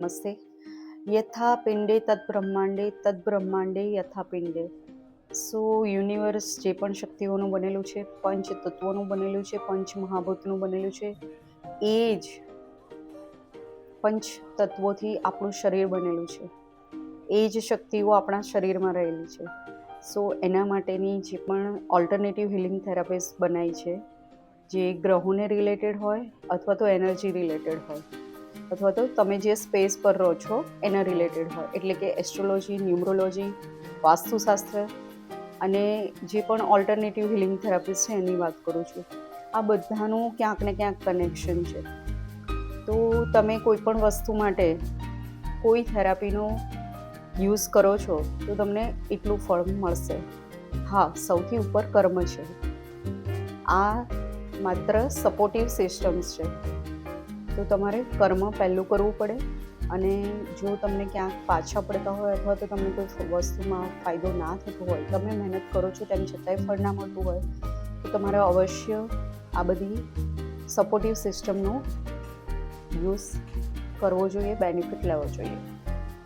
નમસ્તે. યથા પિંડે તદ બ્રહ્માંડે તદ બ્રહ્માંડે યથા પિંડે. સો યુનિવર્સ જે પણ શક્તિઓનું બનેલું છે, પંચ તત્વોનું બનેલું છે, પંચ મહાભૂતનું બનેલું છે, એ જ પંચ તત્વોથી આપણું શરીર બનેલું છે. એ જ શક્તિઓ આપણા શરીરમાં રહેલી છે. સો એના માટેની જે પણ ઓલ્ટરનેટિવ હિલિંગ થેરાપીસ બનાવી છે, જે ગ્રહોને રિલેટેડ હોય અથવા તો એનર્જી રિલેટેડ હોય, અથવા તો તમે જે સ્પેસ પર રહો છો એના રિલેટેડ હોય, એટલે કે એસ્ટ્રોલોજી, ન્યુમરોલોજી, વાસ્તુશાસ્ત્ર અને જે પણ ઓલ્ટરનેટિવ હિલિંગ થેરાપીસ છે એની વાત કરું છું. આ બધાનું ક્યાંક ને ક્યાંક કનેક્શન છે. તો તમે કોઈ પણ વસ્તુ માટે કોઈ થેરાપીનો યુઝ કરો છો તો તમને એટલું ફળ મળશે. હા, સૌથી ઉપર કર્મ છે. આ માત્ર સપોર્ટિવ સિસ્ટમ્સ છે. તો તમારે કર્મ પહેલું કરવું પડે, અને જો તમને ક્યાંક પાછા પડતા હોય અથવા તો તમને કોઈ વસ્તુમાં ફાયદો ના થતો હોય, તમે મહેનત કરો છો તેમ છતાંય ફળ ના મળતું હોય, તો તમારે અવશ્ય આ બધી સપોર્ટિવ સિસ્ટમનો યુઝ કરવો જોઈએ, બેનિફિટ લેવો જોઈએ.